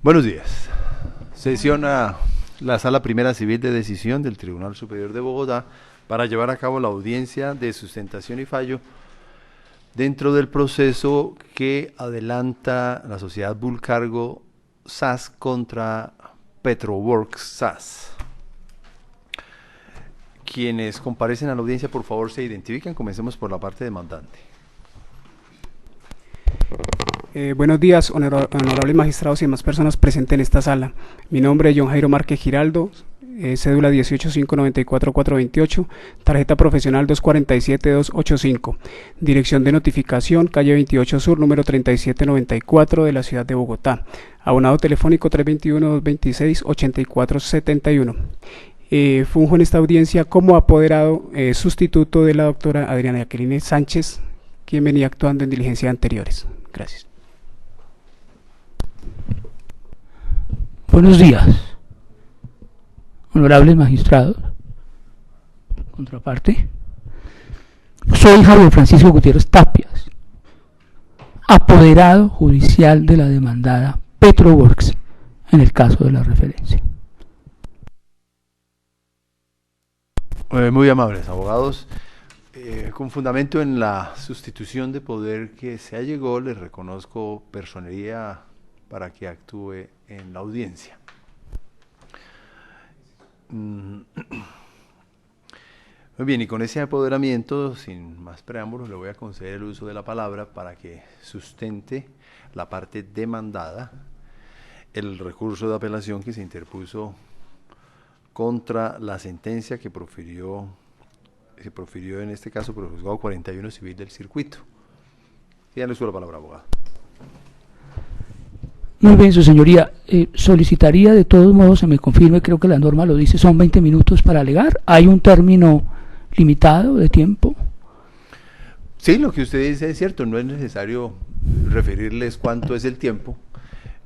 Buenos días. Sesiona la Sala Primera Civil de Decisión del Tribunal Superior de Bogotá para llevar a cabo la audiencia de sustentación y fallo dentro del proceso que adelanta la sociedad Bulcargo SAS contra Petroworks SAS. Quienes comparecen a la audiencia, por favor, se identifican. Comencemos por la parte demandante. Buenos días, honorables magistrados y demás personas presentes en esta sala. Mi nombre es John Jairo Márquez Giraldo, cédula 18594428, tarjeta profesional 247285, dirección de notificación, calle 28 Sur, número 3794 de la ciudad de Bogotá, abonado telefónico 321-226-8471. Funjo en esta audiencia como apoderado sustituto de la doctora Adriana Jacqueline Sánchez, quien venía actuando en diligencias anteriores. Gracias. Buenos días, honorables magistrados. Contraparte. Soy Javier Francisco Gutiérrez Tapias, apoderado judicial de la demandada Petroworks en el caso de la referencia. Muy amables abogados. Con fundamento en la sustitución de poder que se allegó, les reconozco personería para que actúe en la audiencia. Muy bien, y con ese apoderamiento, sin más preámbulos, le voy a conceder el uso de la palabra para que sustente la parte demandada, el recurso de apelación que se interpuso contra la sentencia que se profirió en este caso por el juzgado 41 civil del circuito. Ya le uso la palabra, abogado. Muy bien, su señoría. Solicitaría de todos modos se me confirme, creo que la norma lo dice, son 20 minutos para alegar. ¿Hay un término limitado de tiempo? Sí, lo que usted dice es cierto, no es necesario referirles cuánto es el tiempo,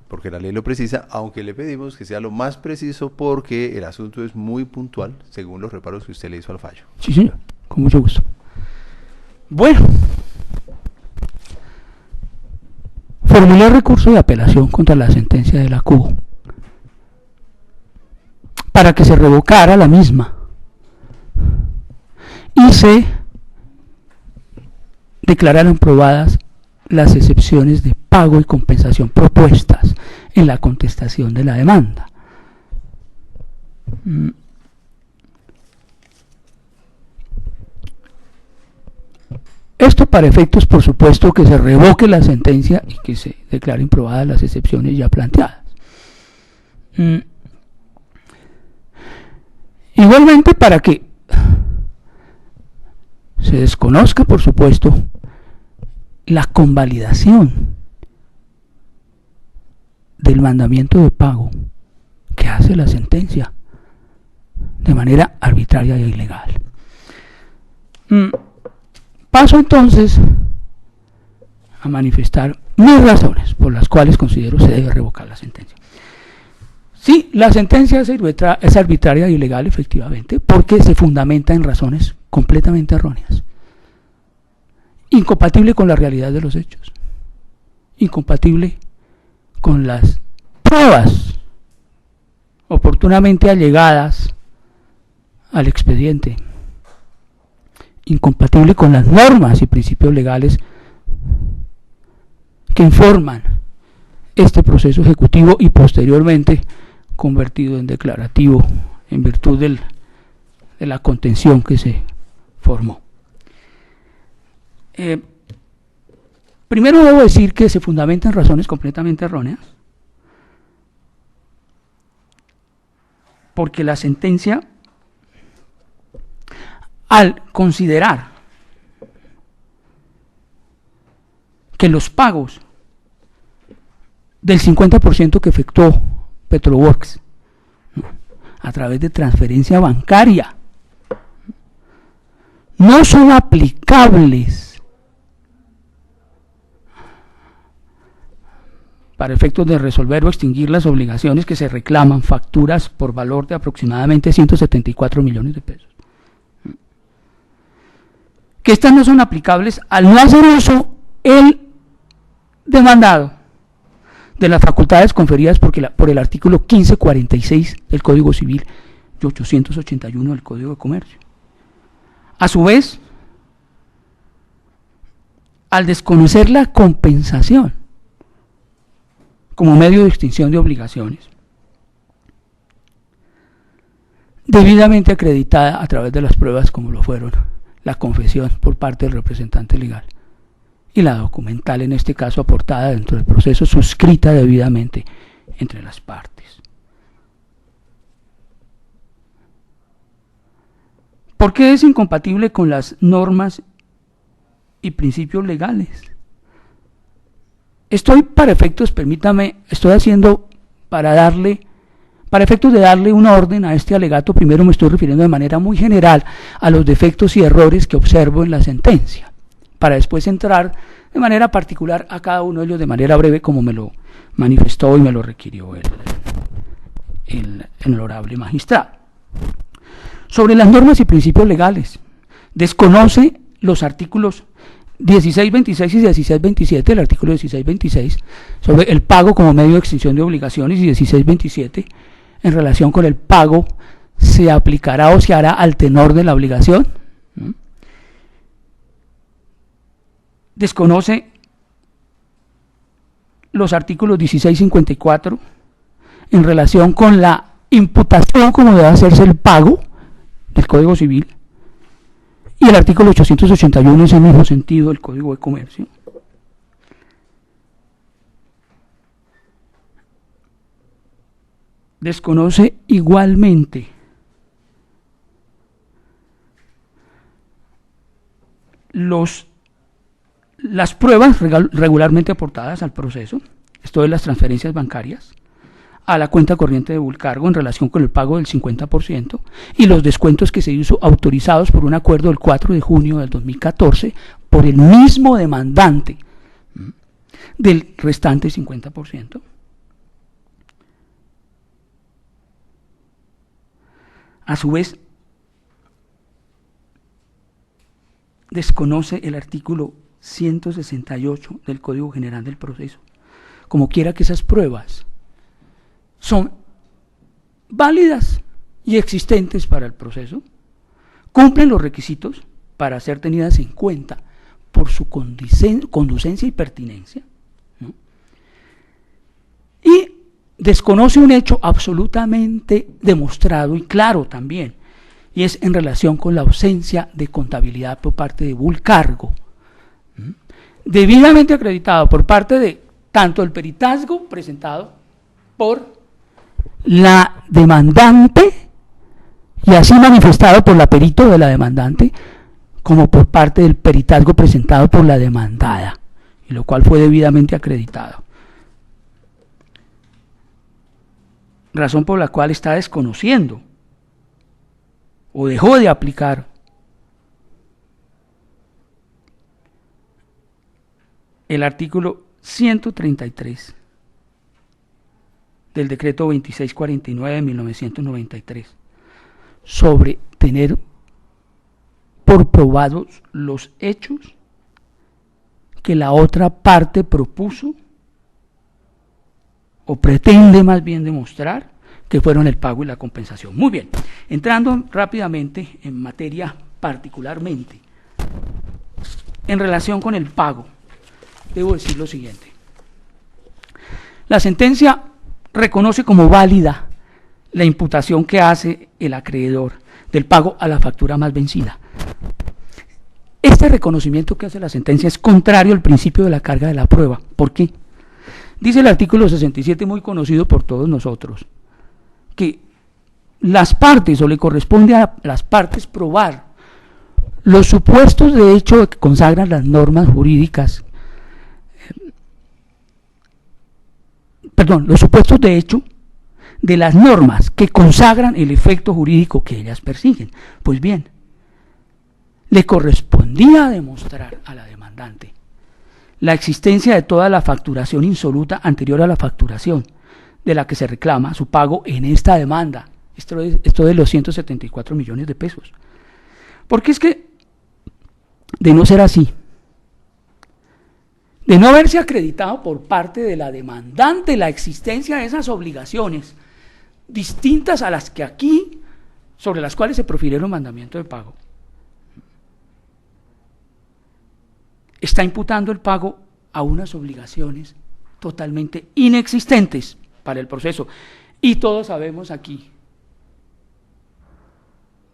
porque la ley lo precisa, aunque le pedimos que sea lo más preciso porque el asunto es muy puntual, según los reparos que usted le hizo al fallo. Sí, señor, con mucho gusto. Bueno, formulé recurso de apelación contra la sentencia de la CUBO para que se revocara la misma y se declararan probadas las excepciones de pago y compensación propuestas en la contestación de la demanda. Esto para efectos, por supuesto, que se revoque la sentencia y que se declaren probadas las excepciones ya planteadas. Igualmente, para que se desconozca, por supuesto, la convalidación del mandamiento de pago que hace la sentencia de manera arbitraria e ilegal. Paso entonces a manifestar mis razones por las cuales considero se debe revocar la sentencia. Sí, la sentencia es arbitraria e ilegal, efectivamente, porque se fundamenta en razones completamente erróneas, incompatible con la realidad de los hechos, incompatible con las pruebas oportunamente allegadas al expediente, incompatible con las normas y principios legales que informan este proceso ejecutivo y posteriormente convertido en declarativo en virtud de la contención que se formó. Primero debo decir que se fundamenta en razones completamente erróneas, porque la sentencia, al considerar que los pagos del 50% que efectuó Petroworks a través de transferencia bancaria no son aplicables para efectos de resolver o extinguir las obligaciones que se reclaman, facturas por valor de aproximadamente 174 millones de pesos. Que estas no son aplicables al no hacer uso el demandado de las facultades conferidas por el artículo 1546 del Código Civil y 881 del Código de Comercio. A su vez, al desconocer la compensación como medio de extinción de obligaciones, debidamente acreditada a través de las pruebas como lo fueron la confesión por parte del representante legal y la documental, en este caso aportada dentro del proceso, suscrita debidamente entre las partes. ¿Por qué es incompatible con las normas y principios legales? Para efectos de darle un orden a este alegato, primero me estoy refiriendo de manera muy general a los defectos y errores que observo en la sentencia, para después entrar de manera particular a cada uno de ellos de manera breve, como me lo manifestó y me lo requirió el honorable magistrado. Sobre las normas y principios legales, desconoce los artículos 1626 y 1627, el artículo 1626 sobre el pago como medio de extinción de obligaciones, y 1627 en relación con el pago se aplicará o se hará al tenor de la obligación. Desconoce los artículos 1654 en relación con la imputación como debe hacerse el pago del Código Civil, y el artículo 881 es el mismo sentido del Código de Comercio. Desconoce igualmente las pruebas regularmente aportadas al proceso, esto de las transferencias bancarias, a la cuenta corriente de Bulcargo en relación con el pago del 50% y los descuentos que se hizo autorizados por un acuerdo del 4 de junio del 2014 por el mismo demandante del restante 50%. A su vez, desconoce el artículo 168 del Código General del Proceso, como quiera que esas pruebas son válidas y existentes para el proceso, cumplen los requisitos para ser tenidas en cuenta por su conducencia y pertinencia, ¿no? Y desconoce un hecho absolutamente demostrado y claro también, y es en relación con la ausencia de contabilidad por parte de Bulcargo, debidamente acreditado por parte de tanto el peritazgo presentado por la demandante y así manifestado por la perito de la demandante, como por parte del peritazgo presentado por la demandada, y lo cual fue debidamente acreditado. Razón por la cual está desconociendo o dejó de aplicar el artículo 133 del decreto 2649 de 1993 sobre tener por probados los hechos que la otra parte propuso o pretende más bien demostrar que fueron el pago y la compensación. Muy bien, entrando rápidamente en materia particularmente en relación con el pago, debo decir lo siguiente. La sentencia reconoce como válida la imputación que hace el acreedor del pago a la factura más vencida. Este reconocimiento que hace la sentencia es contrario al principio de la carga de la prueba. ¿Por qué? Dice el artículo 67, muy conocido por todos nosotros, que las partes, o le corresponde a las partes probar los supuestos de hecho que consagran las normas jurídicas, los supuestos de hecho de las normas que consagran el efecto jurídico que ellas persiguen. Pues bien, le correspondía demostrar a la demandante la existencia de toda la facturación insoluta anterior a la facturación de la que se reclama su pago en esta demanda, esto de los 174 millones de pesos. Porque es que, de no ser así, de no haberse acreditado por parte de la demandante la existencia de esas obligaciones distintas a las que aquí, sobre las cuales se profirieron mandamiento de pago, está imputando el pago a unas obligaciones totalmente inexistentes para el proceso. Y todos sabemos aquí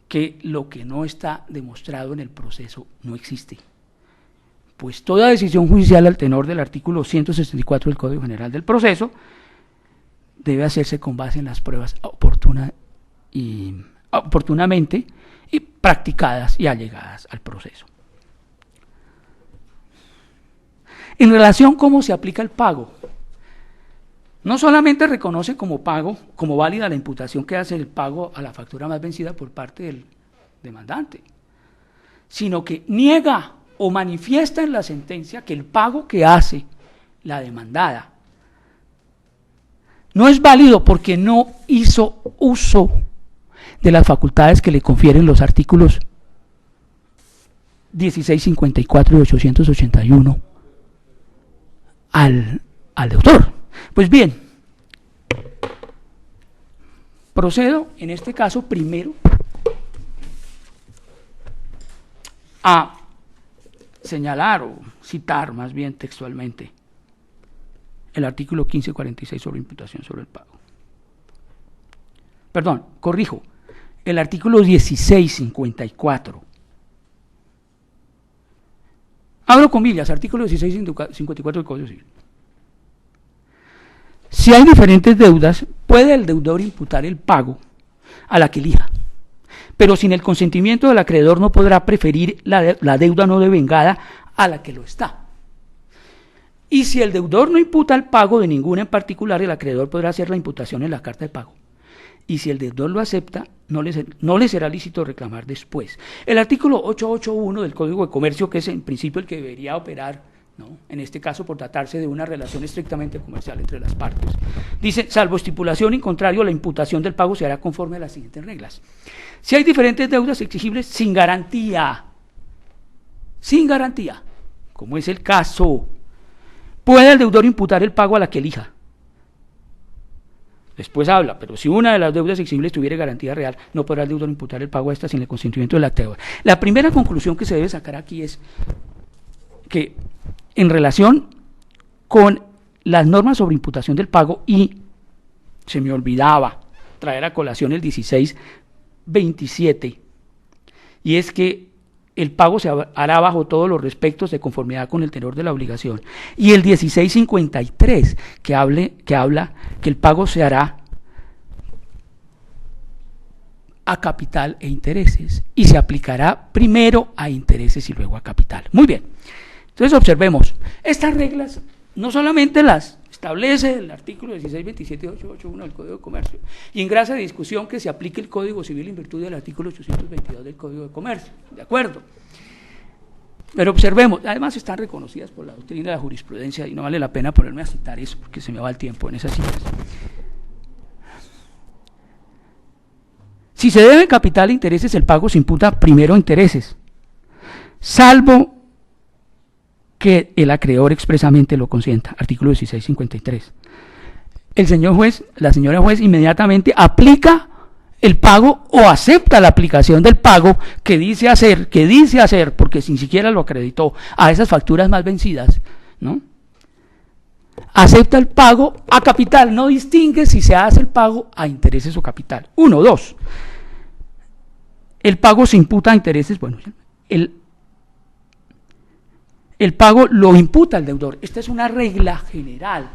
que lo que no está demostrado en el proceso no existe. Pues toda decisión judicial al tenor del artículo 164 del Código General del Proceso debe hacerse con base en las pruebas oportunamente y practicadas y allegadas al proceso. En relación a cómo se aplica el pago, no solamente reconoce como pago, como válida la imputación que hace el pago a la factura más vencida por parte del demandante, sino que niega o manifiesta en la sentencia que el pago que hace la demandada no es válido porque no hizo uso de las facultades que le confieren los artículos 1654 y 881 al deudor. Pues bien, procedo en este caso primero a señalar o citar más bien textualmente el artículo 1546 sobre imputación sobre el pago. Perdón, corrijo, el artículo 1654. Abro comillas, artículo 1654 del Código Civil. Si hay diferentes deudas, puede el deudor imputar el pago a la que elija, pero sin el consentimiento del acreedor no podrá preferir la deuda no devengada a la que lo está. Y si el deudor no imputa el pago de ninguna en particular, el acreedor podrá hacer la imputación en la carta de pago. Y si el deudor lo acepta, no le será lícito reclamar después. El artículo 881 del Código de Comercio, que es en principio el que debería operar, ¿no?, en este caso por tratarse de una relación estrictamente comercial entre las partes, dice: salvo estipulación en contrario, la imputación del pago se hará conforme a las siguientes reglas. Si hay diferentes deudas exigibles sin garantía, como es el caso, puede el deudor imputar el pago a la que elija. Después habla, pero si una de las deudas exigibles tuviera garantía real, no podrá el deudor imputar el pago a esta sin el consentimiento del acreedor. La primera conclusión que se debe sacar aquí es que en relación con las normas sobre imputación del pago, y se me olvidaba traer a colación el 1627, y es que el pago se hará bajo todos los respectos de conformidad con el tenor de la obligación, y el 1653 que habla que el pago se hará a capital e intereses, y se aplicará primero a intereses y luego a capital. Muy bien, entonces observemos, estas reglas no solamente las establece el artículo 1627 y 881 del Código de Comercio, y en gracia de discusión que se aplique el Código Civil en virtud del artículo 822 del Código de Comercio, ¿de acuerdo? Pero observemos, además están reconocidas por la doctrina de la jurisprudencia, y no vale la pena ponerme a citar eso, porque se me va el tiempo en esas citas. Si se debe capital e intereses, el pago se imputa primero a intereses, salvo que el acreedor expresamente lo consienta, artículo 1653. El señor juez, la señora juez, inmediatamente aplica el pago o acepta la aplicación del pago que dice hacer, porque sin siquiera lo acreditó, a esas facturas más vencidas, ¿no? Acepta el pago a capital, no distingue si se hace el pago a intereses o capital. 1, 2. El pago se imputa a intereses, bueno, el pago lo imputa al deudor. Esta es una regla general.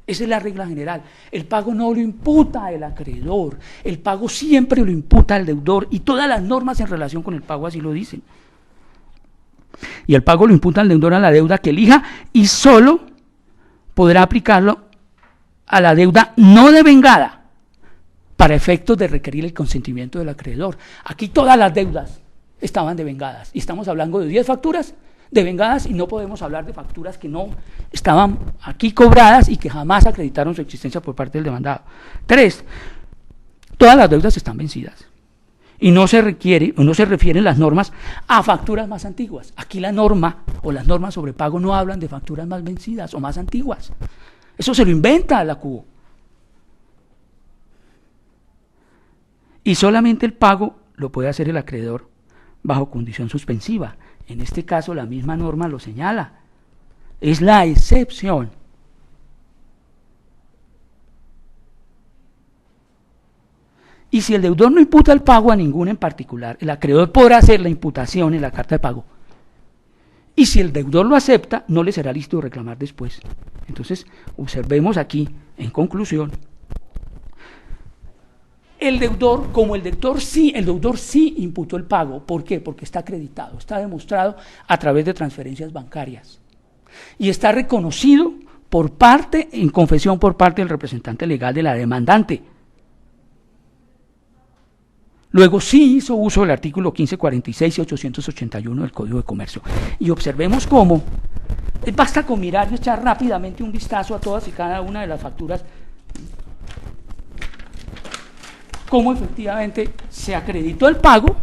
Esa es la regla general. El pago no lo imputa el acreedor. El pago siempre lo imputa al deudor, y todas las normas en relación con el pago así lo dicen. Y el pago lo imputa al deudor a la deuda que elija, y solo podrá aplicarlo a la deuda no devengada para efectos de requerir el consentimiento del acreedor. Aquí todas las deudas estaban devengadas, y estamos hablando de 10 facturas devengadas, y no podemos hablar de facturas que no estaban aquí cobradas y que jamás acreditaron su existencia por parte del demandado. 3. Todas las deudas están vencidas, y no se requiere o no se refieren las normas a facturas más antiguas. Aquí la norma o las normas sobre pago no hablan de facturas más vencidas o más antiguas. Eso se lo inventa la Cubo. Y solamente el pago lo puede hacer el acreedor bajo condición suspensiva. En este caso la misma norma lo señala. Es la excepción. Y si el deudor no imputa el pago a ninguno en particular, el acreedor podrá hacer la imputación en la carta de pago. Y si el deudor lo acepta, no le será lícito reclamar después. Entonces, observemos aquí, en conclusión, el deudor sí imputó el pago. ¿Por qué? Porque está acreditado, está demostrado a través de transferencias bancarias. Y está reconocido por parte, en confesión por parte del representante legal de la demandante. Luego sí hizo uso del artículo 1546 y 881 del Código de Comercio. Y observemos cómo, basta con mirar y echar rápidamente un vistazo a todas y cada una de las facturas, cómo efectivamente se acreditó el pago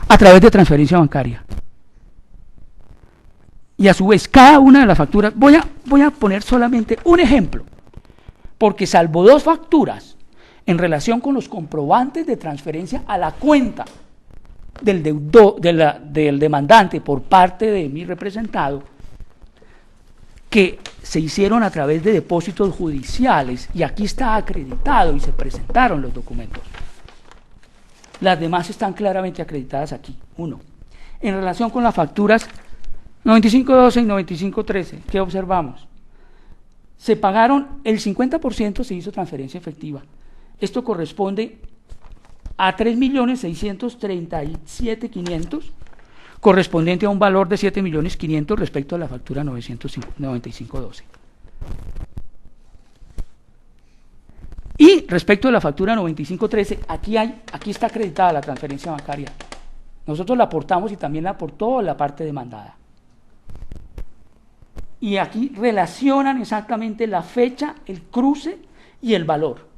a través de transferencia bancaria. Y a su vez, cada una de las facturas, voy a poner solamente un ejemplo, porque salvo dos facturas, en relación con los comprobantes de transferencia a la cuenta del demandante por parte de mi representado, que se hicieron a través de depósitos judiciales, y aquí está acreditado y se presentaron los documentos. Las demás están claramente acreditadas aquí. Uno, en relación con las facturas 9512 y 9513, ¿qué observamos? Se pagaron, el 50% se hizo transferencia efectiva. Esto corresponde a 3.637.500, correspondiente a un valor de 7.500.000 respecto a la factura 9512. Y respecto a la factura 9513, aquí está acreditada la transferencia bancaria. Nosotros la aportamos y también la aportó la parte demandada. Y aquí relacionan exactamente la fecha, el cruce y el valor.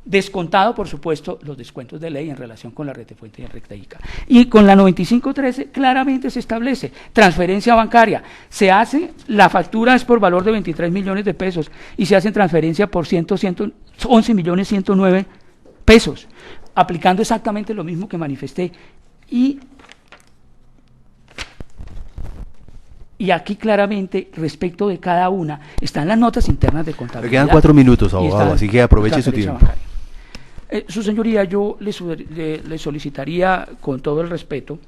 Descontado, por supuesto, los descuentos de ley en relación con la retefuente y el recta ICA. Y con la 9513 claramente se establece transferencia bancaria. Se hace, la factura es por valor de 23 millones de pesos y se hace transferencia por 11.109.000 pesos, aplicando exactamente lo mismo que manifesté. Y aquí claramente, respecto de cada una, están las notas internas de contabilidad. Le quedan 4 minutos, abogado, así que aproveche su tiempo. Bancaria. Su señoría, yo le solicitaría, con todo el respeto,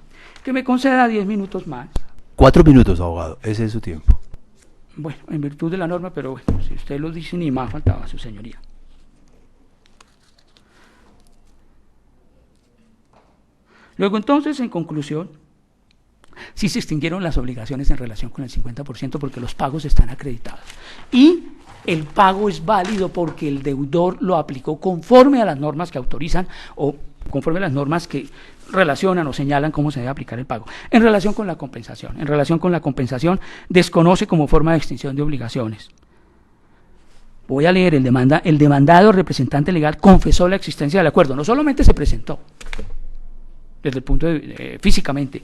que me conceda 10 minutos más. 4 minutos, abogado, ese es su tiempo. Bueno, en virtud de la norma, pero bueno, si usted lo dice, ni más faltaba, su señoría. Luego, entonces, en conclusión, sí se extinguieron las obligaciones en relación con el 50% porque los pagos están acreditados. Y el pago es válido porque el deudor lo aplicó conforme a las normas que autorizan o conforme a las normas que relacionan o señalan cómo se debe aplicar el pago. En relación con la compensación, desconoce como forma de extinción de obligaciones. Voy a leer, el demandado representante legal confesó la existencia del acuerdo, no solamente se presentó, desde el punto de físicamente.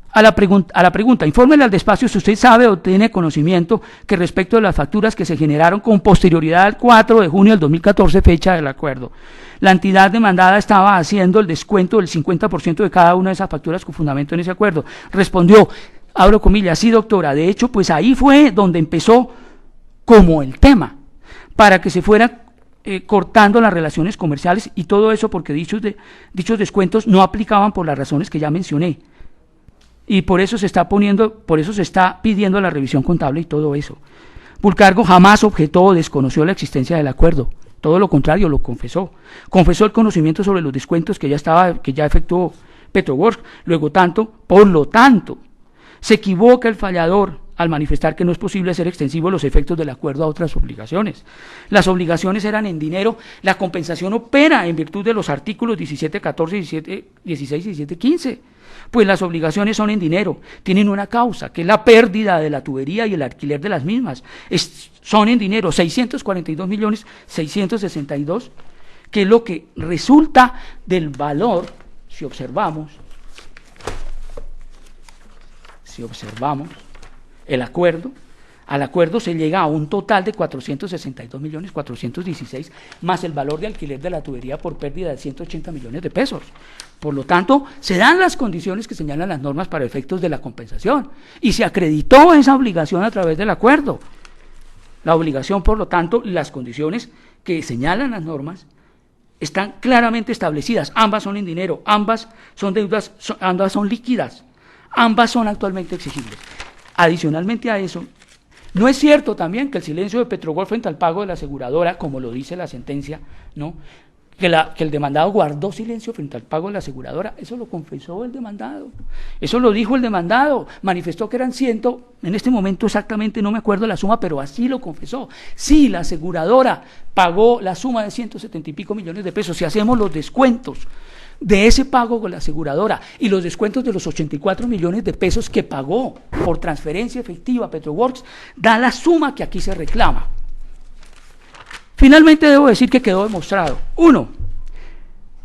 A la pregunta, infórmele al despacho si usted sabe o tiene conocimiento que respecto de las facturas que se generaron con posterioridad al 4 de junio del 2014, fecha del acuerdo, la entidad demandada estaba haciendo el descuento del 50% de cada una de esas facturas con fundamento en ese acuerdo. Respondió, abro comillas, sí doctora, de hecho pues ahí fue donde empezó como el tema, para que se fuera cortando las relaciones comerciales y todo eso porque dichos descuentos no aplicaban por las razones que ya mencioné. Y por eso se está pidiendo la revisión contable y todo eso. Bulcargo jamás objetó o desconoció la existencia del acuerdo, todo lo contrario, lo confesó. Confesó el conocimiento sobre los descuentos que ya efectuó Petroworks. Por lo tanto, se equivoca el fallador al manifestar que no es posible hacer extensivos los efectos del acuerdo a otras obligaciones. Las obligaciones eran en dinero, la compensación opera en virtud de los artículos 17.14, 17.16 y 17.15. Pues las obligaciones son en dinero, tienen una causa, que es la pérdida de la tubería y el alquiler de las mismas. Son en dinero, 642.662.000, que es lo que resulta del valor si observamos el acuerdo, al acuerdo se llega a un total de 462.416.000 más el valor de alquiler de la tubería por pérdida de 180 millones de pesos. Por lo tanto, se dan las condiciones que señalan las normas para efectos de la compensación y se acreditó esa obligación a través del acuerdo. La obligación, por lo tanto, las condiciones que señalan las normas están claramente establecidas. Ambas son en dinero, ambas son deudas, ambas son líquidas, ambas son actualmente exigibles. Adicionalmente a eso, no es cierto también que el silencio de Petrogol frente al pago de la aseguradora, como lo dice la sentencia, ¿no?, que el demandado guardó silencio frente al pago de la aseguradora. Eso lo confesó el demandado, eso lo dijo el demandado, manifestó que eran en este momento exactamente no me acuerdo la suma, pero así lo confesó. Sí, la aseguradora pagó la suma de 170 y pico millones de pesos. Si hacemos los descuentos de ese pago con la aseguradora y los descuentos de los 84 millones de pesos que pagó por transferencia efectiva a Petroworks, da la suma que aquí se reclama. Finalmente debo decir que quedó demostrado: 1.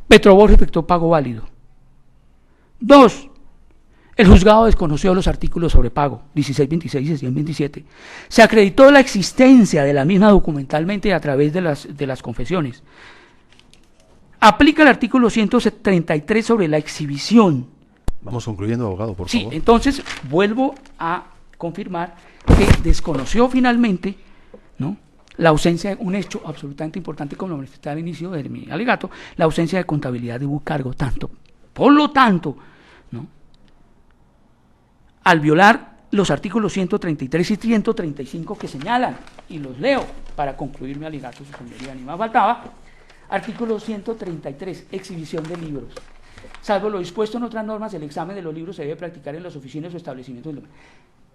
Petroworks efectuó pago válido. 2. El juzgado desconoció los artículos sobre pago 1626 y 127. Se acreditó la existencia de la misma documentalmente a través de las confesiones. Aplica el artículo 133 sobre la exhibición. Vamos concluyendo, abogado, por favor. Sí, entonces vuelvo a confirmar que desconoció finalmente, ¿no?, la ausencia de un hecho absolutamente importante, como lo manifesté al inicio de mi alegato, la ausencia de contabilidad de cargo. Por lo tanto, ¿no?, al violar los artículos 133 y 135 que señalan, y los leo para concluir mi alegato, su señoría, ni más faltaba. Artículo 133, exhibición de libros. Salvo lo dispuesto en otras normas, el examen de los libros se debe practicar en las oficinas o establecimientos.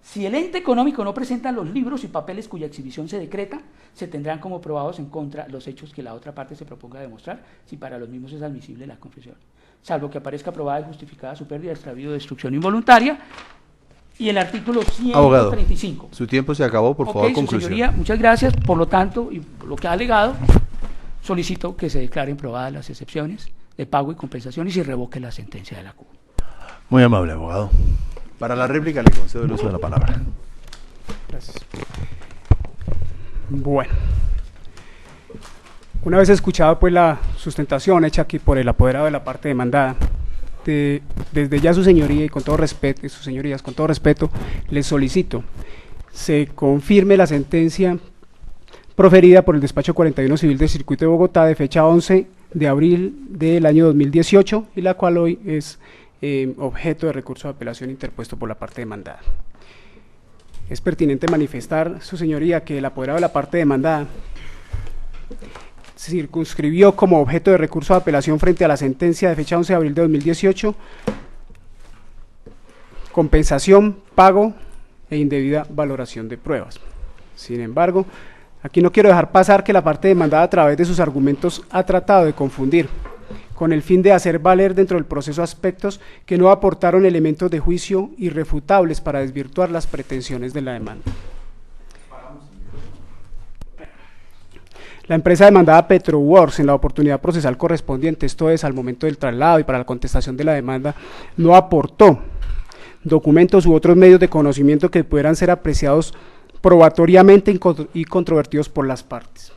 Si el ente económico no presenta los libros y papeles cuya exhibición se decreta, se tendrán como probados en contra los hechos que la otra parte se proponga demostrar, si para los mismos es admisible la confesión, salvo que aparezca probada y justificada su pérdida, extravío, destrucción involuntaria. Y el artículo 135. Abogado, su tiempo se acabó, por favor, conclusión. Señoría, muchas gracias. Por lo tanto, y por lo que ha alegado, solicito que se declaren probadas las excepciones de pago y compensación y se revoque la sentencia de la CUB. Muy amable, abogado. Para la réplica le concedo el uso de la palabra. Gracias. Bueno, una vez escuchado pues la sustentación hecha aquí por el apoderado de la parte demandada, desde ya su señoría y con todo respeto, sus señorías, con todo respeto, les solicito se confirme la sentencia proferida por el despacho 41 Civil del Circuito de Bogotá de fecha 11 de abril del año 2018 y la cual hoy es objeto de recurso de apelación interpuesto por la parte demandada. Es pertinente manifestar, su señoría, que el apoderado de la parte demandada circunscribió como objeto de recurso de apelación frente a la sentencia de fecha 11 de abril de 2018 compensación, pago e indebida valoración de pruebas. Sin embargo, aquí no quiero dejar pasar que la parte demandada a través de sus argumentos ha tratado de confundir con el fin de hacer valer dentro del proceso aspectos que no aportaron elementos de juicio irrefutables para desvirtuar las pretensiones de la demanda. La empresa demandada Petroworks, en la oportunidad procesal correspondiente, esto es al momento del traslado y para la contestación de la demanda, no aportó documentos u otros medios de conocimiento que pudieran ser apreciados probatoriamente y controvertidos por las partes.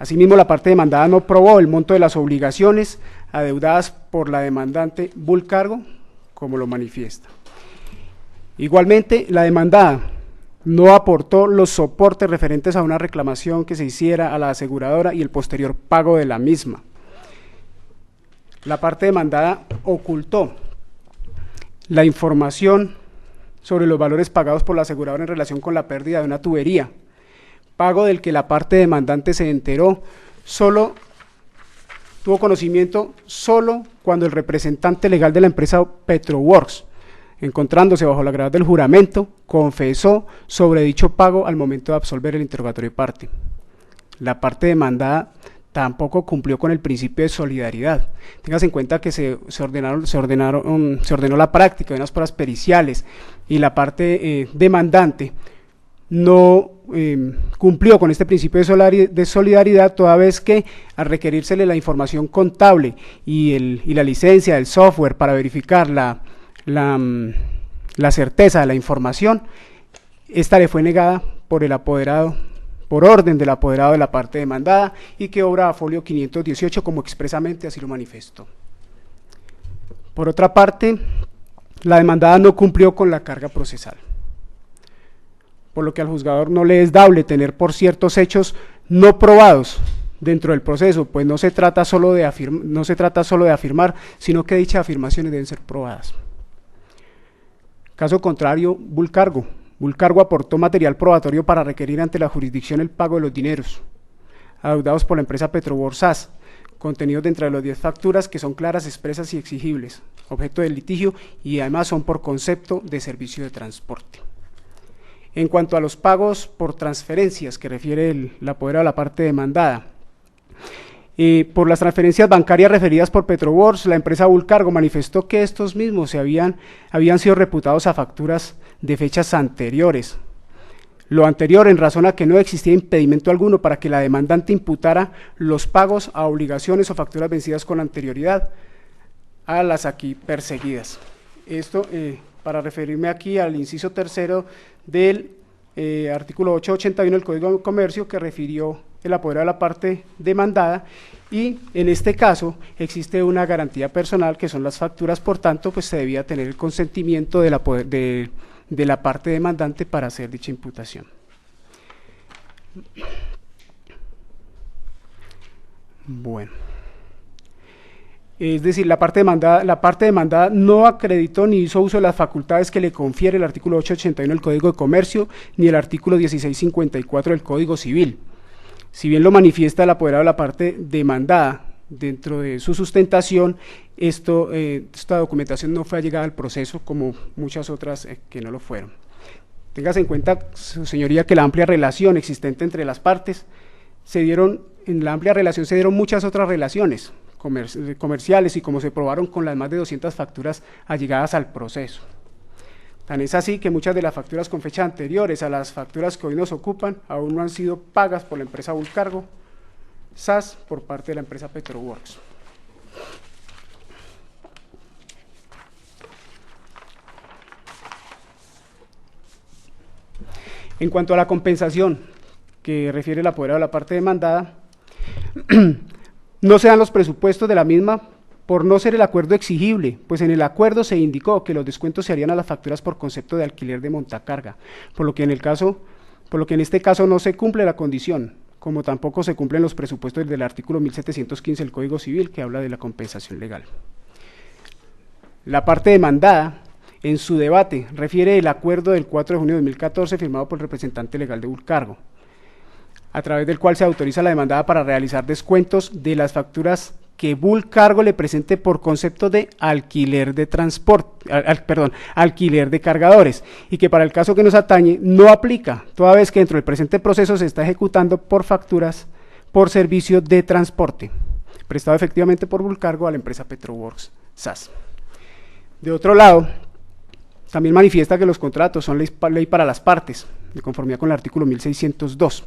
Asimismo, la parte demandada no probó el monto de las obligaciones adeudadas por la demandante Bulcargo, como lo manifiesta. Igualmente, la demandada no aportó los soportes referentes a una reclamación que se hiciera a la aseguradora y el posterior pago de la misma. La parte demandada ocultó la información sobre los valores pagados por la aseguradora en relación con la pérdida de una tubería, pago del que la parte demandante se enteró tuvo conocimiento solo cuando el representante legal de la empresa Petroworks, encontrándose bajo la gravedad del juramento, confesó sobre dicho pago al momento de absolver el interrogatorio de parte. La parte demandada tampoco cumplió con el principio de solidaridad. Téngase en cuenta que se ordenó la práctica de unas pruebas periciales y la parte demandante no cumplió con este principio de solidaridad, toda vez que al requerírsele la información contable y la licencia del software para verificar la certeza de la información, esta le fue negada por el apoderado, por orden del apoderado de la parte demandada, y que obra a folio 518 como expresamente así lo manifestó. Por otra parte, la demandada no cumplió con la carga procesal, por lo que al juzgador no le es dable tener por ciertos hechos no probados dentro del proceso, pues no se trata solo de afirmar, sino que dichas afirmaciones deben ser probadas. Caso contrario, Bulcargo. Bulcargo aportó material probatorio para requerir ante la jurisdicción el pago de los dineros adeudados por la empresa Petrobor SAS, contenidos dentro de las 10 facturas que son claras, expresas y exigibles, objeto del litigio, y además son por concepto de servicio de transporte. En cuanto a los pagos por transferencias que refiere el apoderado a la parte demandada, por las transferencias bancarias referidas por Petrobors, la empresa Bulcargo manifestó que estos mismos habían sido reputados a facturas de fechas anteriores. Lo anterior en razón a que no existía impedimento alguno para que la demandante imputara los pagos a obligaciones o facturas vencidas con anterioridad a las aquí perseguidas. Esto para referirme aquí al inciso tercero del artículo 881 del Código de Comercio, que refirió el apoderado de la parte demandada, y en este caso existe una garantía personal que son las facturas, por tanto pues se debía tener el consentimiento de la parte demandante para hacer dicha imputación. Bueno, es decir, la parte demandada no acreditó ni hizo uso de las facultades que le confiere el artículo 881 del Código de Comercio ni el artículo 1654 del Código Civil. Si bien lo manifiesta el apoderado de la parte demandada dentro de su sustentación, esta documentación no fue allegada al proceso como muchas otras que no lo fueron. Téngase en cuenta, su señoría, que la amplia relación existente entre las partes en la amplia relación se dieron muchas otras relaciones comerciales, y como se probaron con las más de 200 facturas allegadas al proceso. Tan es así que muchas de las facturas con fechas anteriores a las facturas que hoy nos ocupan aún no han sido pagas por la empresa Bulcargo SAS por parte de la empresa Petroworks. En cuanto a la compensación que refiere el apoderado de la parte demandada, no se dan los presupuestos de la misma por no ser el acuerdo exigible, pues en el acuerdo se indicó que los descuentos se harían a las facturas por concepto de alquiler de montacarga, por lo que en este caso no se cumple la condición, como tampoco se cumplen los presupuestos del artículo 1715 del Código Civil, que habla de la compensación legal. La parte demandada, en su debate, refiere el acuerdo del 4 de junio de 2014 firmado por el representante legal de Bulcargo, a través del cual se autoriza a la demandada para realizar descuentos de las facturas que Bulcargo le presente por concepto de alquiler de alquiler de cargadores, y que para el caso que nos atañe no aplica, toda vez que dentro del presente proceso se está ejecutando por facturas por servicio de transporte, prestado efectivamente por Bulcargo a la empresa Petroworks SAS. De otro lado, también manifiesta que los contratos son ley para las partes, de conformidad con el artículo 1602.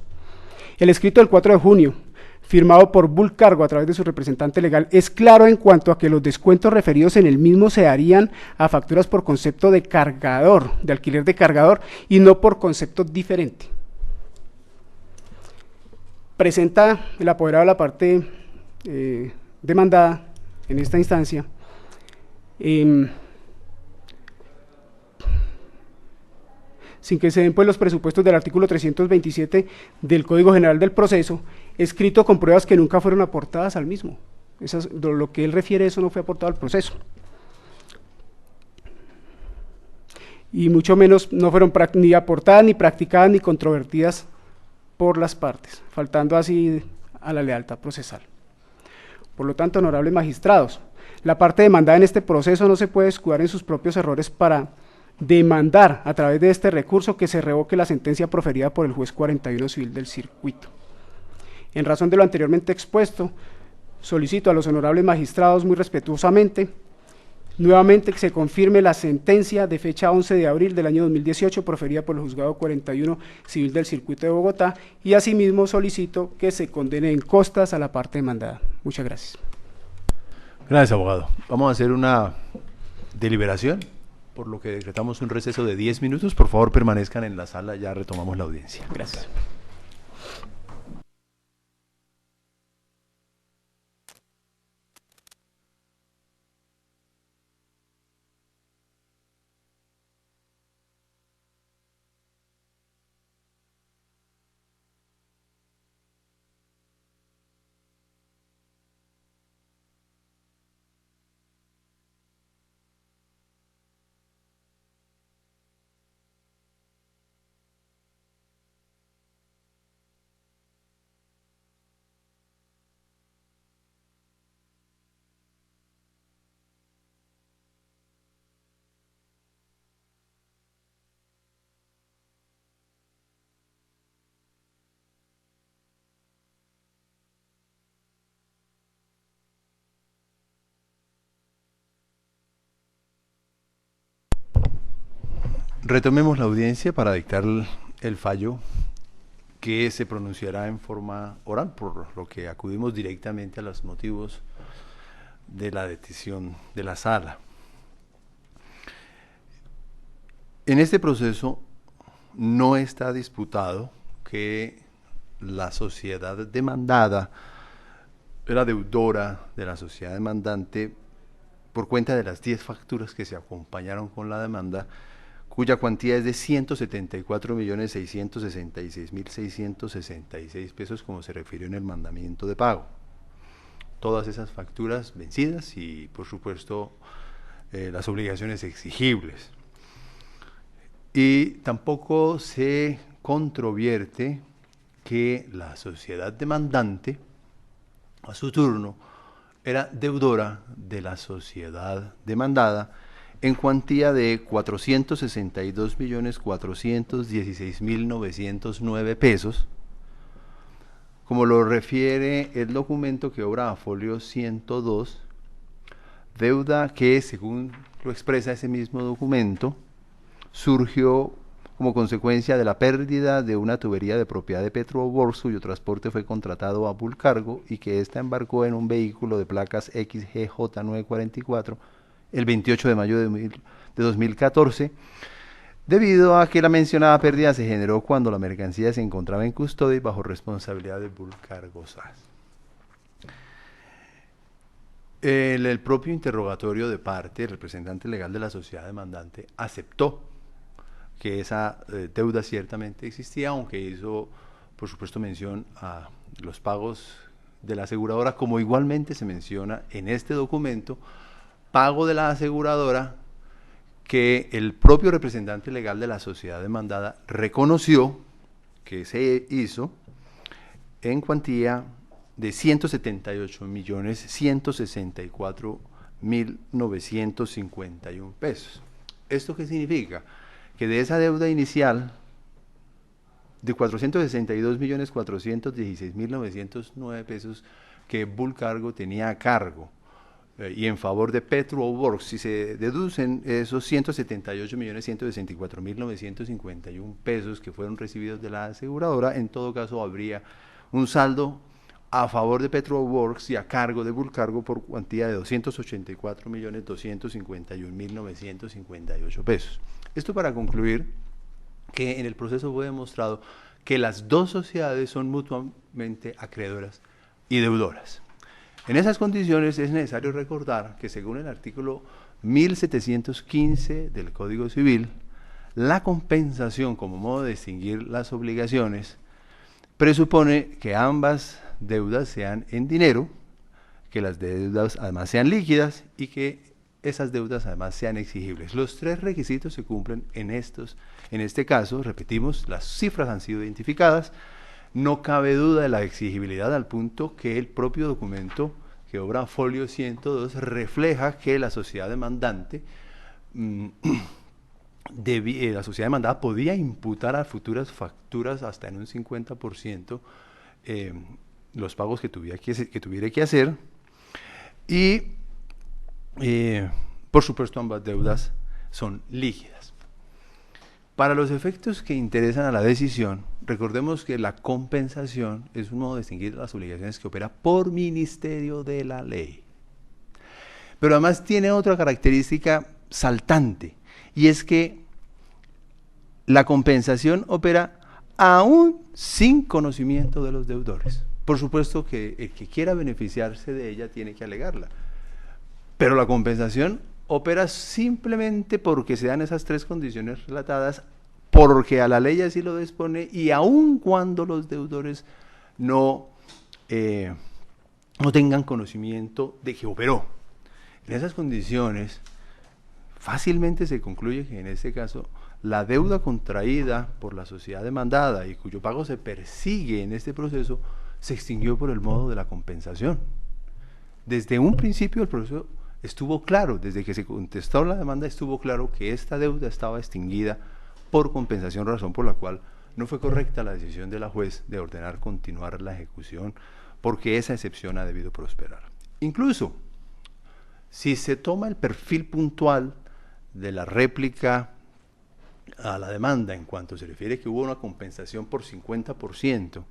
El escrito del 4 de junio, firmado por Bulcargo a través de su representante legal, es claro en cuanto a que los descuentos referidos en el mismo se harían a facturas por concepto de cargador, de alquiler de cargador, y no por concepto diferente. Presenta el apoderado de la parte demandada en esta instancia sin que se den pues los presupuestos del artículo 327 del Código General del Proceso, escrito con pruebas que nunca fueron aportadas al mismo. Lo que él refiere, eso no fue aportado al proceso. Y mucho menos no fueron ni aportadas, ni practicadas, ni controvertidas por las partes, faltando así a la lealtad procesal. Por lo tanto, honorables magistrados, la parte demandada en este proceso no se puede escudar en sus propios errores para demandar a través de este recurso que se revoque la sentencia proferida por el juez 41 civil del circuito. En razón de lo anteriormente expuesto, solicito a los honorables magistrados muy respetuosamente Nuevamente que se confirme la sentencia de fecha 11 de abril del año 2018 proferida por el Juzgado 41 Civil del Circuito de Bogotá, y asimismo solicito que se condene en costas a la parte demandada. Muchas gracias. Gracias, abogado. Vamos a hacer una deliberación, por lo que decretamos un receso de 10 minutos. Por favor, permanezcan en la sala, ya retomamos la audiencia. Gracias. Retomemos la audiencia para dictar el fallo que se pronunciará en forma oral, por lo que acudimos directamente a los motivos de la decisión de la sala. En este proceso no está disputado que la sociedad demandada era deudora de la sociedad demandante por cuenta de las 10 facturas que se acompañaron con la demanda, cuya cuantía es de 174.666.666 pesos, como se refirió en el mandamiento de pago. Todas esas facturas vencidas y, por supuesto, las obligaciones exigibles. Y tampoco se controvierte que la sociedad demandante, a su turno, era deudora de la sociedad demandada en cuantía de 462.416.909 pesos, como lo refiere el documento que obra a folio 102, deuda que, según lo expresa ese mismo documento, surgió como consecuencia de la pérdida de una tubería de propiedad de Petroworks, cuyo transporte fue contratado a Bulcargo y que ésta embarcó en un vehículo de placas XGJ944 el 28 de mayo de 2014, debido a que la mencionada pérdida se generó cuando la mercancía se encontraba en custodia y bajo responsabilidad de Bulcargo SAS. El propio interrogatorio de parte, el representante legal de la sociedad demandante, aceptó que esa deuda ciertamente existía, aunque hizo, por supuesto, mención a los pagos de la aseguradora, como igualmente se menciona en este documento, pago de la aseguradora que el propio representante legal de la sociedad demandada reconoció que se hizo en cuantía de 178.164.951 pesos. ¿Esto qué significa? Que de esa deuda inicial de 462.416.909 pesos que Bulcargo tenía a cargo, y en favor de Petroworks, si se deducen esos 178.164.951 pesos que fueron recibidos de la aseguradora, en todo caso habría un saldo a favor de Petroworks y a cargo de Bulcargo por cuantía de 284.251.958 pesos. Esto para concluir que en el proceso fue demostrado que las dos sociedades son mutuamente acreedoras y deudoras. En esas condiciones es necesario recordar que, según el artículo 1715 del Código Civil, la compensación como modo de extinguir las obligaciones presupone que ambas deudas sean en dinero, que las deudas además sean líquidas y que esas deudas además sean exigibles. Los tres requisitos se cumplen en este caso, repetimos, las cifras han sido identificadas. No cabe duda de la exigibilidad, al punto que el propio documento que obra folio 102 refleja que la sociedad demandante, la sociedad demandada podía imputar a futuras facturas hasta en un 50% los pagos que tuviera que hacer, y Por supuesto, ambas deudas son líquidas. Para los efectos que interesan a la decisión, recordemos que la compensación es un modo de distinguir las obligaciones que opera por ministerio de la ley. Pero además tiene otra característica saltante, y es que la compensación opera aún sin conocimiento de los deudores. Por supuesto que el que quiera beneficiarse de ella tiene que alegarla, pero la compensación opera simplemente porque se dan esas tres condiciones relatadas, porque a la ley así lo dispone, y aun cuando los deudores no tengan conocimiento de que operó. En esas condiciones, fácilmente se concluye que en este caso la deuda contraída por la sociedad demandada y cuyo pago se persigue en este proceso se extinguió por el modo de la compensación. Desde un principio el proceso estuvo claro, desde que se contestó la demanda estuvo claro que esta deuda estaba extinguida por compensación, razón por la cual no fue correcta la decisión de la juez de ordenar continuar la ejecución, porque esa excepción ha debido prosperar. Incluso, si se toma el perfil puntual de la réplica a la demanda en cuanto se refiere que hubo una compensación por 50%,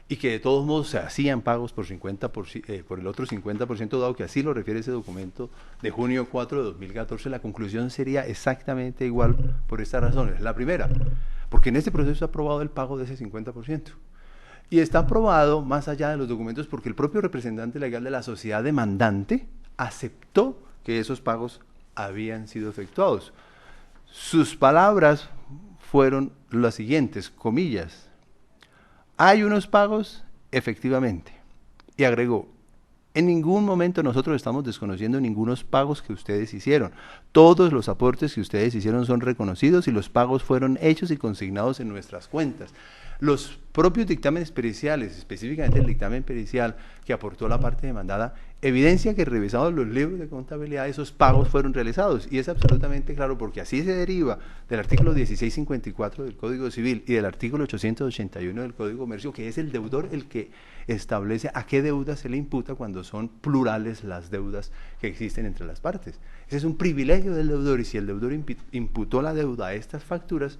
y que de todos modos se hacían pagos por el otro 50%, dado que así lo refiere ese documento de junio 4 de 2014, la conclusión sería exactamente igual por estas razones. La primera, porque en este proceso está aprobado el pago de ese 50%. Y está aprobado más allá de los documentos porque el propio representante legal de la sociedad demandante aceptó que esos pagos habían sido efectuados. Sus palabras fueron las siguientes, comillas: hay unos pagos, efectivamente. Y agregó, en ningún momento nosotros estamos desconociendo ningunos pagos que ustedes hicieron. Todos los aportes que ustedes hicieron son reconocidos y los pagos fueron hechos y consignados en nuestras cuentas. Los propios dictámenes periciales, específicamente el dictamen pericial que aportó la parte demandada, evidencia que revisados los libros de contabilidad esos pagos fueron realizados, y es absolutamente claro porque así se deriva del artículo 1654 del Código Civil y del artículo 881 del Código de Comercio, que es el deudor el que establece a qué deuda se le imputa cuando son plurales las deudas que existen entre las partes. Ese es un privilegio del deudor, y si el deudor imputó la deuda a estas facturas,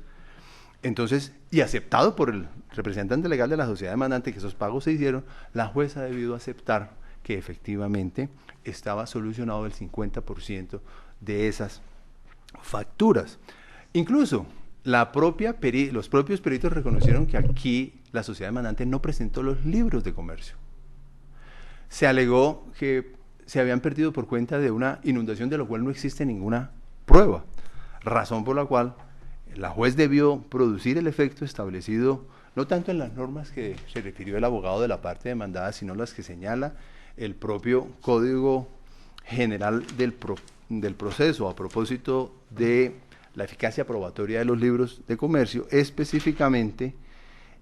entonces, y aceptado por el representante legal de la sociedad demandante que esos pagos se hicieron, la jueza ha debido aceptar que efectivamente estaba solucionado el 50% de esas facturas. Incluso los propios peritos reconocieron que aquí la sociedad demandante no presentó los libros de comercio. Se alegó que se habían perdido por cuenta de una inundación, de lo cual no existe ninguna prueba, razón por la cual la juez debió producir el efecto establecido no tanto en las normas que se refirió el abogado de la parte demandada, sino las que señala el propio Código General del Proceso a propósito de la eficacia probatoria de los libros de comercio, específicamente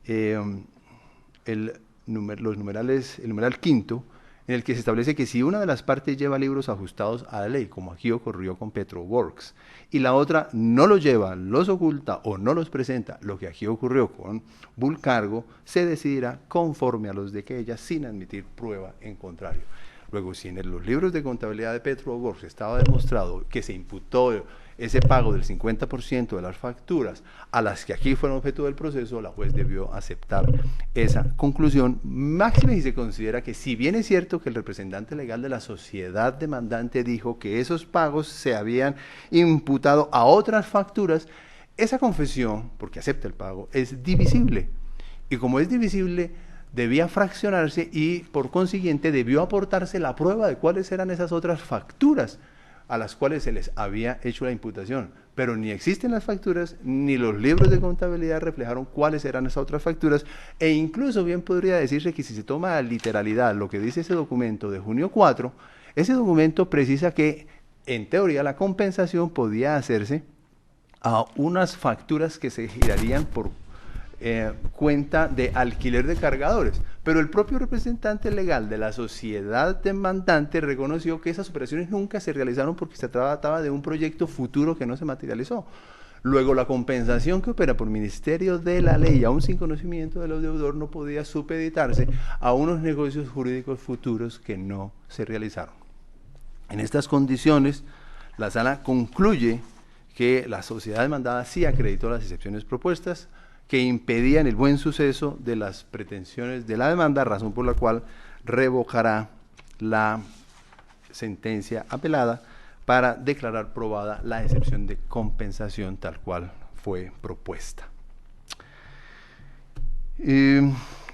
el numeral quinto, en el que se establece que si una de las partes lleva libros ajustados a la ley, como aquí ocurrió con Petroworks, y la otra no los lleva, los oculta o no los presenta, lo que aquí ocurrió con Bulcargo, se decidirá conforme a los de aquella sin admitir prueba en contrario. Luego, si en los libros de contabilidad de Petroworks estaba demostrado que se imputó ese pago del 50% de las facturas a las que aquí fueron objeto del proceso, la juez debió aceptar esa conclusión, máxime si se considera que, si bien es cierto que el representante legal de la sociedad demandante dijo que esos pagos se habían imputado a otras facturas, esa confesión, porque acepta el pago, es divisible, y como es divisible, debía fraccionarse y por consiguiente debió aportarse la prueba de cuáles eran esas otras facturas a las cuales se les había hecho la imputación, pero ni existen las facturas, ni los libros de contabilidad reflejaron cuáles eran esas otras facturas, e incluso bien podría decirse que si se toma a literalidad lo que dice ese documento de junio 4, ese documento precisa que en teoría la compensación podía hacerse a unas facturas que se girarían por cuenta de alquiler de cargadores, pero el propio representante legal de la sociedad demandante reconoció que esas operaciones nunca se realizaron porque se trataba de un proyecto futuro que no se materializó. Luego, la compensación que opera por ministerio de la ley, aún sin conocimiento del deudor, no podía supeditarse a unos negocios jurídicos futuros que no se realizaron. En estas condiciones, La sala concluye que la sociedad demandada sí acreditó las excepciones propuestas, que impedían el buen suceso de las pretensiones de la demanda, razón por la cual revocará la sentencia apelada para declarar probada la excepción de compensación tal cual fue propuesta.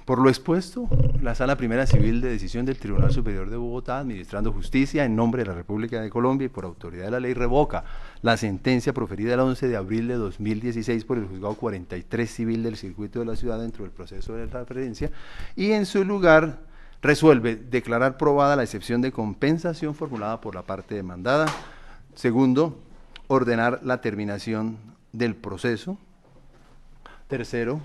Por lo expuesto, la Sala Primera Civil de Decisión del Tribunal Superior de Bogotá, administrando justicia en nombre de la República de Colombia y por autoridad de la ley, revoca la sentencia proferida el 11 de abril de 2016 por el Juzgado 43 Civil del Circuito de la Ciudad dentro del proceso de referencia, y en su lugar resuelve declarar probada la excepción de compensación formulada por la parte demandada. Segundo, ordenar la terminación del proceso. Tercero,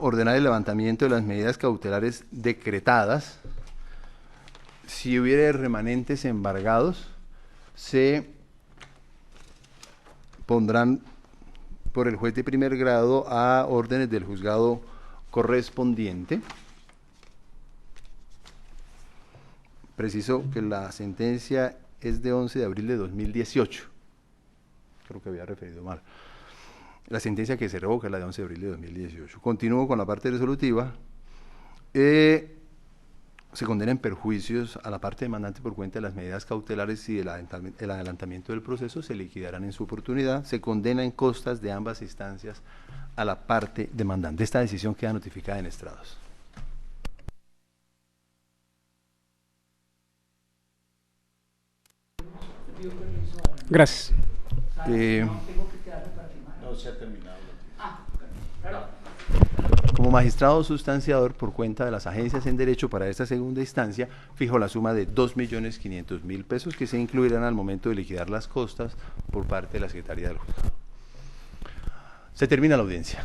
ordenar el levantamiento de las medidas cautelares decretadas. Si hubiera remanentes embargados, se pondrán por el juez de primer grado a órdenes del juzgado correspondiente. Preciso que la sentencia es de 11 de abril de 2018. Creo que había referido mal. La sentencia que se revoca es la de 11 de abril de 2018. Continúo con la parte resolutiva. Se condenan perjuicios a la parte demandante por cuenta de las medidas cautelares y el adelantamiento del proceso, se liquidarán en su oportunidad. Se condena en costas de ambas instancias a la parte demandante. Esta decisión queda notificada en estrados. Gracias. No se ha terminado. Como magistrado sustanciador, por cuenta de las agencias en derecho para esta segunda instancia, fijo la suma de 2.500.000 pesos que se incluirán al momento de liquidar las costas por parte de la Secretaría del Juzgado. Se termina la audiencia.